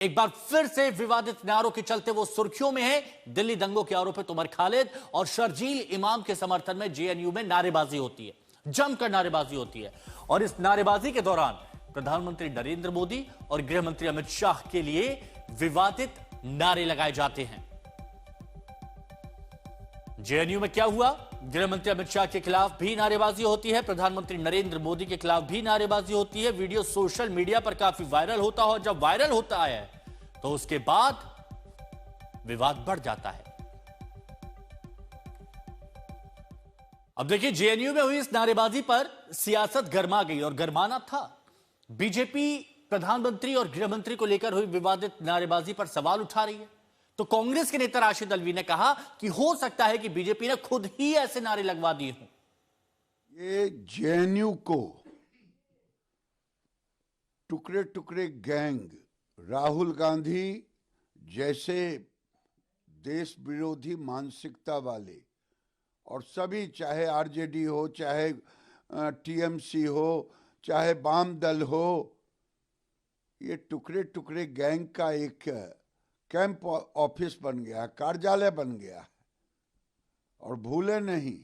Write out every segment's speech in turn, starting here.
एक बार फिर से विवादित नारों के चलते वो सुर्खियों में है। दिल्ली दंगों के आरोपी उमर खालिद और शर्जील इमाम के समर्थन में जेएनयू में नारेबाजी होती है, जमकर नारेबाजी होती है। और इस नारेबाजी के दौरान प्रधानमंत्री नरेंद्र मोदी और गृह मंत्री अमित शाह के लिए विवादित नारे लगाए जाते हैं। जेएनयू में क्या हुआ? गृह मंत्री अमित शाह के खिलाफ भी नारेबाजी होती है, प्रधानमंत्री नरेंद्र मोदी के खिलाफ भी नारेबाजी होती है। वीडियो सोशल मीडिया पर काफी वायरल होता है और जब वायरल होता है तो उसके बाद विवाद बढ़ जाता है। अब देखिए, जेएनयू में हुई इस नारेबाजी पर सियासत गरमा गई और गरमाना था। बीजेपी प्रधानमंत्री और गृह मंत्री को लेकर हुई विवादित नारेबाजी पर सवाल उठा रही है। तो कांग्रेस के नेता राशिद अल्वी ने कहा कि हो सकता है कि बीजेपी ने खुद ही ऐसे नारे लगवा दिए हों। ये जेएनयू को टुकड़े टुकड़े गैंग, राहुल गांधी जैसे देश विरोधी मानसिकता वाले और सभी, चाहे आरजेडी हो, चाहे टीएमसी हो, चाहे वाम दल हो, ये टुकड़े टुकड़े गैंग का एक कैंप ऑफिस बन गया, कार्यालय बन गया। और भूले नहीं,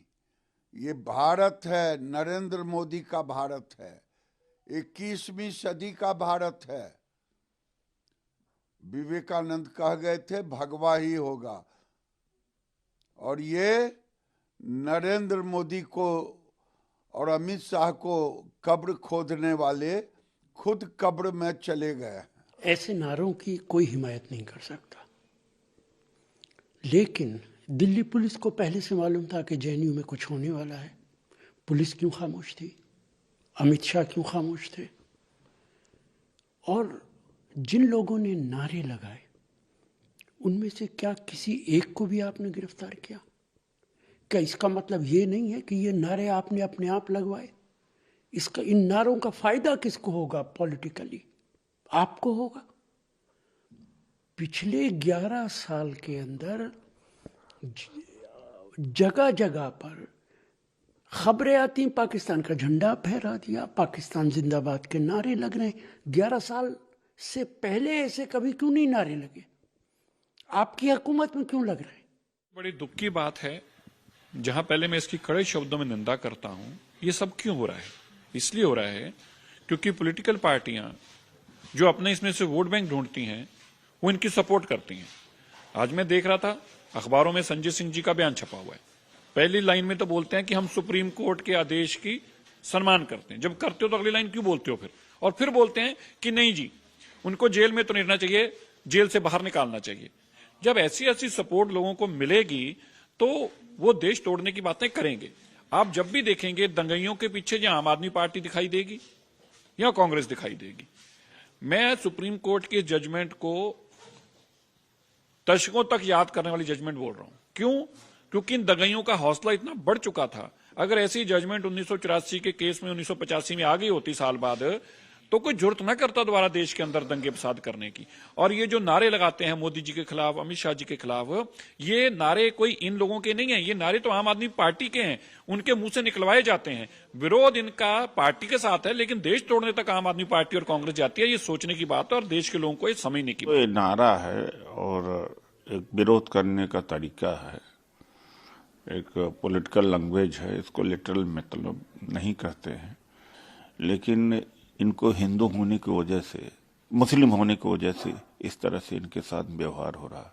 ये भारत है, नरेंद्र मोदी का भारत है, 21वीं सदी का भारत है। विवेकानंद कह गए थे भगवा ही होगा, और ये नरेंद्र मोदी को और अमित शाह को कब्र खोदने वाले खुद कब्र में चले गए। ऐसे नारों की कोई हिमायत नहीं कर सकता, लेकिन दिल्ली पुलिस को पहले से मालूम था कि जेएनयू में कुछ होने वाला है। पुलिस क्यों खामोश थी? अमित शाह क्यों खामोश थे? और जिन लोगों ने नारे लगाए उनमें से क्या किसी एक को भी आपने गिरफ्तार किया? क्या इसका मतलब ये नहीं है कि ये नारे आपने अपने आप लगवाए? इसका, इन नारों का फायदा किसको होगा? पॉलिटिकली आपको होगा। पिछले 11 साल के अंदर जगह जगह पर खबरें आती, पाकिस्तान का झंडा फहरा दिया, पाकिस्तान जिंदाबाद के नारे लग रहे हैं। 11 साल से पहले ऐसे कभी क्यों नहीं नारे लगे? आपकी हुकूमत में क्यों लग रहे हैं? बड़ी दुख की बात है, जहां पहले मैं इसकी कड़े शब्दों में निंदा करता हूं। ये सब क्यों हो रहा है? इसलिए हो रहा है क्योंकि पॉलिटिकल पार्टियां जो अपने इसमें से वोट बैंक ढूंढती हैं, वो इनकी सपोर्ट करती हैं। आज मैं देख रहा था अखबारों में संजय सिंह जी का बयान छपा हुआ है। पहली लाइन में तो बोलते हैं कि हम सुप्रीम कोर्ट के आदेश की सम्मान करते हैं। जब करते हो तो अगली लाइन क्यों बोलते हो फिर? और फिर बोलते हैं कि नहीं जी, उनको जेल में तो नहीं रहना चाहिए, जेल से बाहर निकालना चाहिए। जब ऐसी ऐसी सपोर्ट लोगों को मिलेगी तो वो देश तोड़ने की बातें करेंगे। आप जब भी देखेंगे दंगइयों के पीछे या आम आदमी पार्टी दिखाई देगी या कांग्रेस दिखाई देगी। मैं सुप्रीम कोर्ट के जजमेंट को दशकों तक याद करने वाली जजमेंट बोल रहा हूं। क्यों? क्योंकि इन दंगइयों का हौसला इतना बढ़ चुका था। अगर ऐसी जजमेंट 1984 के केस में 1985 में आ गई होती साल बाद, तो कोई जरूरत न करता दोबारा देश के अंदर दंगे फसाद करने की। और ये जो नारे लगाते हैं मोदी जी के खिलाफ, अमित शाह जी के खिलाफ, ये नारे कोई इन लोगों के नहीं है, ये नारे तो आम आदमी पार्टी के हैं, उनके मुंह से निकलवाए जाते हैं। विरोध इनका पार्टी के साथ है, लेकिन देश तोड़ने तक आम आदमी पार्टी और कांग्रेस जाती है। ये सोचने की बात है और देश के लोगों को ये समझने की बात। ये नारा है और एक विरोध करने का तरीका है, एक पॉलिटिकल लैंग्वेज है। इसको लिटरल मतलब नहीं कहते हैं, लेकिन इनको हिंदू होने की वजह से, मुस्लिम होने की वजह से इस तरह से इनके साथ व्यवहार हो रहा है।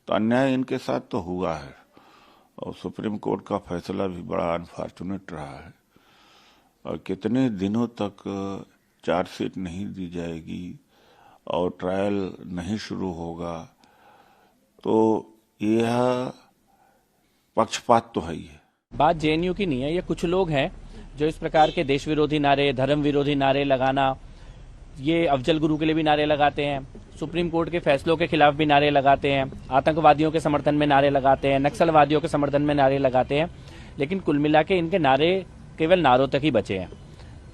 तो अन्याय इनके साथ तो हुआ है और सुप्रीम कोर्ट का फैसला भी बड़ा अनफॉर्चुनेट रहा है। और कितने दिनों तक चार्जशीट नहीं दी जाएगी और ट्रायल नहीं शुरू होगा, तो यह पक्षपात तो है ही है। बात जेएनयू की नहीं है, ये कुछ लोग हैं जो इस प्रकार के देश विरोधी नारे, धर्म विरोधी नारे लगाना, ये अफजल गुरु के लिए भी नारे लगाते हैं, सुप्रीम कोर्ट के फैसलों के खिलाफ भी नारे लगाते हैं, आतंकवादियों के समर्थन में नारे लगाते हैं, नक्सलवादियों के समर्थन में नारे लगाते हैं। लेकिन कुल मिला के इनके नारे केवल नारों तक ही बचे हैं।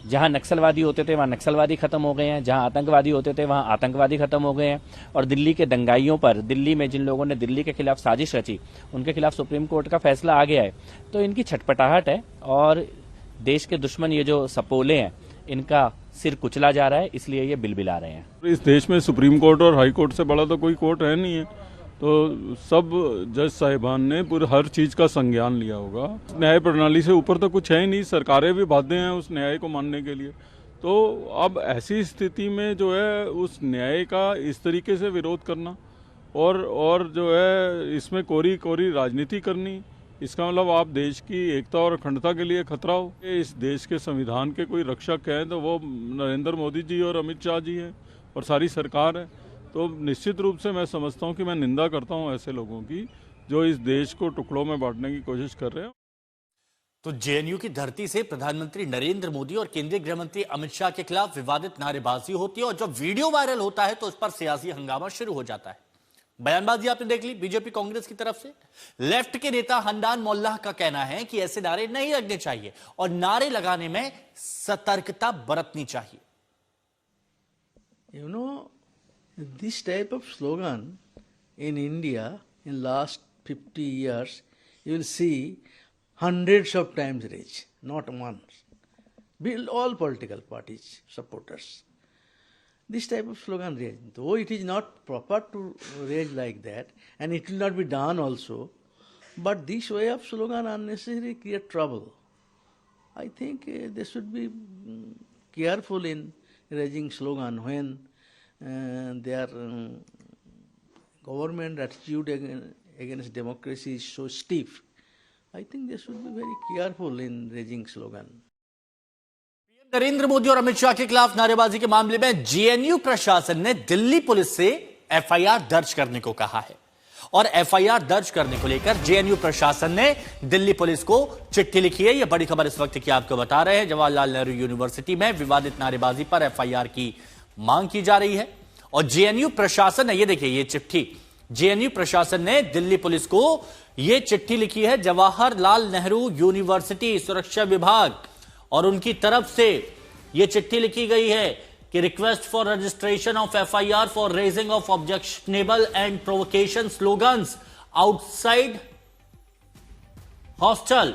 जहां नक्सलवादी होते थे वहां नक्सलवादी खत्म हो गए हैं, जहां आतंकवादी होते थे वहां आतंकवादी खत्म हो गए हैं। और दिल्ली के दंगाइयों पर, दिल्ली में जिन लोगों ने दिल्ली के खिलाफ साजिश रची, उनके खिलाफ सुप्रीम कोर्ट का फैसला आ गया है। तो इनकी छटपटाहट है और देश के दुश्मन ये जो सपोले हैं, इनका सिर कुचला जा रहा है, इसलिए ये बिलबिला रहे हैं। इस देश में सुप्रीम कोर्ट और हाई कोर्ट से बड़ा तो कोई कोर्ट है नहीं है, तो सब जज साहिबान ने पूरे हर चीज का संज्ञान लिया होगा। न्याय प्रणाली से ऊपर तो कुछ है ही नहीं, सरकारें भी बाध्य हैं उस न्याय को मानने के लिए। तो अब ऐसी स्थिति में जो है उस न्याय का इस तरीके से विरोध करना और जो है इसमें कोरी कोरी राजनीति करनी, इसका मतलब आप देश की एकता और अखंडता के लिए खतरा हो। इस देश के संविधान के कोई रक्षक हैं तो वो नरेंद्र मोदी जी और अमित शाह जी हैं और सारी सरकार है। तो निश्चित रूप से मैं समझता हूं कि मैं निंदा करता हूं ऐसे लोगों की जो इस देश को टुकड़ों में बांटने की कोशिश कर रहे हैं। तो जेएनयू की धरती से प्रधानमंत्री नरेंद्र मोदी और केंद्रीय गृह मंत्री अमित शाह के खिलाफ विवादित नारेबाजी होती है और जब वीडियो वायरल होता है तो उस पर सियासी हंगामा शुरू हो जाता है। बयानबाजी आपने देख ली बीजेपी कांग्रेस की तरफ से। लेफ्ट के नेता हंडान मोल्लाह का कहना है कि ऐसे नारे नहीं लगने चाहिए और नारे लगाने में सतर्कता बरतनी चाहिए। You know, this type of slogan in India in last 50 years, you will see hundreds of times raised, not once. All political parties, supporters. This type of slogan raised, though it is not proper to raise like that, and it will not be done also, but this way of slogan unnecessarily create trouble. I think they should be careful in raising slogan when their government attitude against democracy is so stiff. I think they should be very careful in raising slogan. Narendra Modi और अमित शाह के खिलाफ नारेबाजी के मामले में JNU प्रशासन ने Delhi police से एफआईआर दर्ज करने को कहा है और एफआईआर दर्ज करने को लेकर जेएनयू प्रशासन ने दिल्ली पुलिस को चिट्ठी लिखी है। यह बड़ी खबर इस वक्त की आपको बता रहे हैं। जवाहरलाल नेहरू यूनिवर्सिटी में विवादित नारेबाजी पर एफआईआर की मांग की जा रही है और जेएनयू प्रशासन ने, ये देखिए ये चिट्ठी, जेएनयू प्रशासन ने दिल्ली पुलिस को यह चिट्ठी लिखी है। जवाहरलाल नेहरू यूनिवर्सिटी सुरक्षा विभाग और उनकी तरफ से यह चिट्ठी लिखी गई है कि request for registration of FIR for raising of objectionable and provocation slogans outside hostel,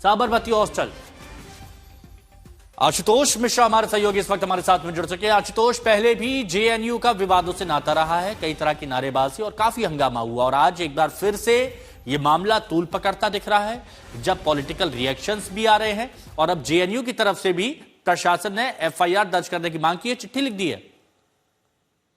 Sabarmati hostel. Ashutosh Mishra हमारे सहयोगी इस वक्त हमारे साथ में जुड़ चुके हैं। आशुतोष, पहले भी जेएनयू का विवादों से नाता रहा है, कई तरह की नारेबाजी और काफी हंगामा हुआ और आज एक बार फिर से यह मामला तूल पकड़ता दिख रहा है जब पॉलिटिकल रिएक्शंस भी आ रहे हैं और अब जेएनयू की तरफ से भी प्रशासन ने एफआईआर दर्ज करने की मांग की है, चिट्ठी लिख दी है।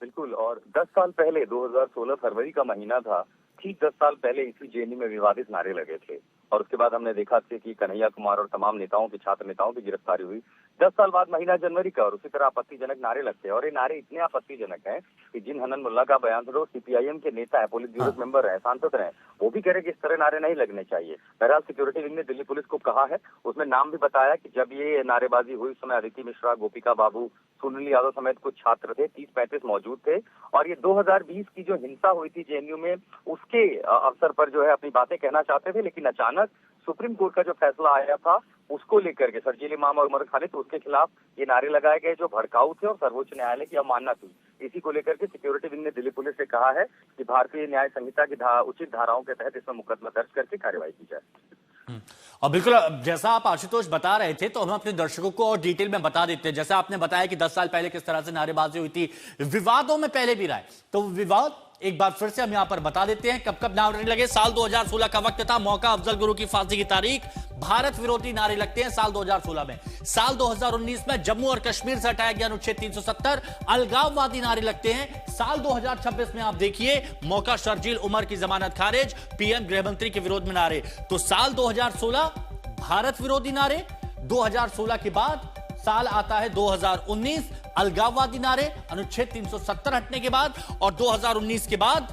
बिल्कुल, और 10 साल पहले 2016 फरवरी का महीना था, ठीक 10 साल पहले इसी जेएनयू में विवादित नारे लगे थे और उसके बाद हमने देखा कि कन्हैया कुमार और तमाम नेताओं की, छात्र नेताओं की गिरफ्तारी हुई। 10 साल बाद महीना जनवरी का और उसी तरह आपत्तिजनक नारे लगते हैं और ये नारे इतने आपत्तिजनक हैं कि जिन हनन मुल्ला का बयान था, सीपीआईएम के नेता है, पुलिस ब्यूरो मेंबर है, सांसद रहे, वो भी कह रहे कि इस तरह नारे नहीं लगने चाहिए। बहरहाल सिक्योरिटी विंग ने दिल्ली पुलिस को कहा है, उसमें नाम भी बताया कि जब ये नारेबाजी हुई उस समय अदिति मिश्रा, गोपिका बाबू, सुनील यादव समेत कुछ छात्र थे, 30-35 मौजूद थे और ये 2020 की जो हिंसा हुई थी जेएनयू में उसके अवसर पर जो है अपनी बातें कहना चाहते थे, लेकिन अचानक सुप्रीम कोर्ट का जो फैसला आया था उसको लेकर के शर्जील इमाम और उमर खालिद, तो उसके खिलाफ ये नारे लगाए गए जो भड़काऊ थे और सर्वोच्च न्यायालय की अवमानना थी। इसी को लेकर के सिक्योरिटी विंग ने दिल्ली पुलिस से कहा है कि भारतीय न्याय संहिता की उचित धाराओं के तहत इसमें मुकदमा दर्ज करके कार्रवाई की जाए। और बिल्कुल जैसा आप आशुतोष बता रहे थे तो हम अपने दर्शकों को और डिटेल में बता देते हैं। जैसा आपने बताया कि 10 साल पहले किस तरह से नारेबाजी हुई थी, विवादों में पहले भी रहा है, तो विवाद एक बार फिर से हम यहां पर बता देते हैं कब कब नारे लगे। साल 2016 का वक्त था, मौका अफजल गुरु की फांसी की तारीख, भारत विरोधी नारे लगते हैं साल 2016 में। साल 2019 में जम्मू और कश्मीर से हटाया गया अनुच्छेद 370, अलगाववादी नारे लगते हैं। साल 2026 में आप देखिए, मौका शर्जील उमर की जमानत खारिज, पीएम गृह मंत्री के विरोध में नारे। तो साल 2016 भारत विरोधी नारे, 2016 के बाद साल आता है 2019, अलगाववादी नारे, अनुच्छेद 370 हटने के बाद, और 2019 के बाद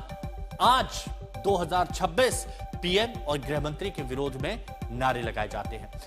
आज 2026 पीएम और गृह मंत्री के विरोध में नारे लगाए जाते हैं।